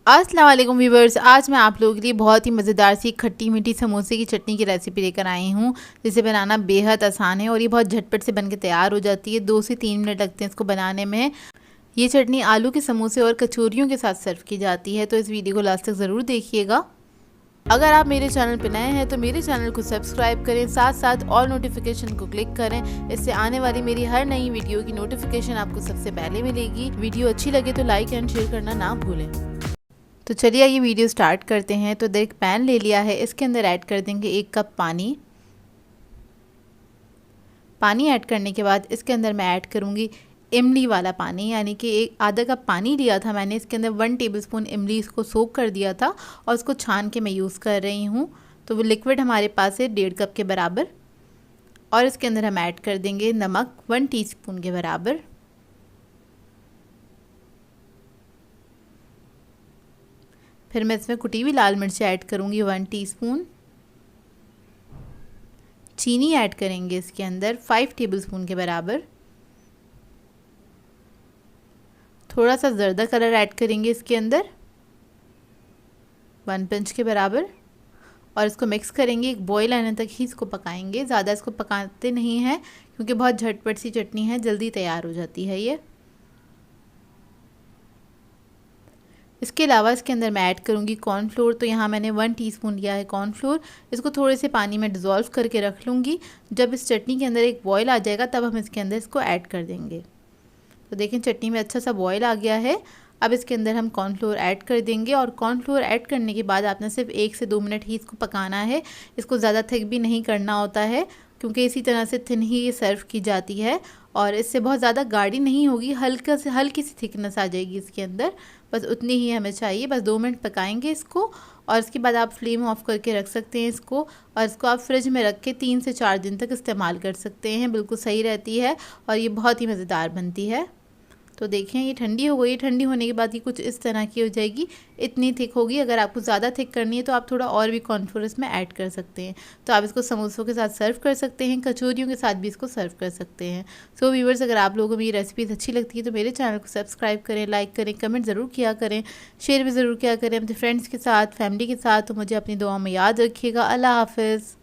अस्सलाम वालेकुम व्यूवर्स, आज मैं आप लोगों के लिए बहुत ही मज़ेदार सी खट्टी मीठी समोसे की चटनी की रेसिपी लेकर आई हूँ, जिसे बनाना बेहद आसान है और ये बहुत झटपट से बनके तैयार हो जाती है। 2 से 3 मिनट लगते हैं इसको बनाने में। ये चटनी आलू के समोसे और कचौरियों के साथ सर्व की जाती है, तो इस वीडियो को लास्ट तक ज़रूर देखिएगा। अगर आप मेरे चैनल पर नए हैं तो मेरे चैनल को सब्सक्राइब करें, साथ साथ ऑल नोटिफिकेशन को क्लिक करें। इससे आने वाली मेरी हर नई वीडियो की नोटिफिकेशन आपको सबसे पहले मिलेगी। वीडियो अच्छी लगे तो लाइक एंड शेयर करना ना भूलें। तो चलिए ये वीडियो स्टार्ट करते हैं। तो एक पैन ले लिया है, इसके अंदर ऐड कर देंगे 1 कप पानी। पानी ऐड करने के बाद इसके अंदर मैं ऐड करूँगी इमली वाला पानी, यानी कि आधा कप पानी लिया था मैंने, इसके अंदर 1 टेबलस्पून इमली इसको सोक कर दिया था और उसको छान के मैं यूज़ कर रही हूँ। तो वो लिक्विड हमारे पास है 1.5 कप के बराबर। और इसके अंदर हम ऐड कर देंगे नमक 1 टीस्पून के बराबर। फिर मैं इसमें कुटी हुई लाल मिर्च ऐड करूँगी 1 टीस्पून। चीनी ऐड करेंगे इसके अंदर 5 टेबलस्पून के बराबर। थोड़ा सा ज़र्दा कलर ऐड करेंगे इसके अंदर 1 पिंच के बराबर और इसको मिक्स करेंगे। एक बॉयल आने तक ही इसको पकाएंगे, ज़्यादा इसको पकाते नहीं हैं क्योंकि बहुत झटपट सी चटनी है, जल्दी तैयार हो जाती है ये। इसके अलावा इसके अंदर मैं ऐड करूँगी कॉर्नफ्लोर। तो यहाँ मैंने 1 टीस्पून लिया है कॉर्नफ्लोर। इसको थोड़े से पानी में डिज़ोल्व करके रख लूँगी। जब इस चटनी के अंदर एक बॉयल आ जाएगा तब हम इसके अंदर इसको ऐड कर देंगे। तो देखें चटनी में अच्छा सा बॉयल आ गया है। अब इसके अंदर हम कॉर्नफ्लोर ऐड कर देंगे और कॉर्नफ्लोर ऐड करने के बाद आपने सिर्फ 1 से 2 मिनट ही इसको पकाना है। इसको ज़्यादा थिक भी नहीं करना होता है क्योंकि इसी तरह से थिन ही ये सर्व की जाती है और इससे बहुत ज़्यादा गाढ़ी नहीं होगी, हल्की सी थिकनेस आ जाएगी इसके अंदर। बस उतनी ही हमें चाहिए। बस 2 मिनट पकाएंगे इसको और इसके बाद आप फ्लेम ऑफ करके रख सकते हैं इसको। और इसको आप फ्रिज में रख के 3 से 4 दिन तक इस्तेमाल कर सकते हैं, बिल्कुल सही रहती है और ये बहुत ही मज़ेदार बनती है। तो देखें ये ठंडी हो गई। ठंडी होने के बाद ये कुछ इस तरह की हो जाएगी, इतनी थिक होगी। अगर आपको ज़्यादा थिक करनी है तो आप थोड़ा और भी कॉर्नफ्लोर इसमें ऐड कर सकते हैं। तो आप इसको समोसों के साथ सर्व कर सकते हैं, कचौरियों के साथ भी इसको सर्व कर सकते हैं। सो व्यूअर्स, अगर आप लोगों को मेरी रेसिपीज़ अच्छी लगती है तो मेरे चैनल को सब्सक्राइब करें, लाइक करें, कमेंट ज़रूर किया करें, शेयर भी ज़रूर किया करें अपने फ्रेंड्स के साथ, फैमिली के साथ। तो मुझे अपनी दुआ में याद रखिएगा। अल्लाह हाफ़िज़।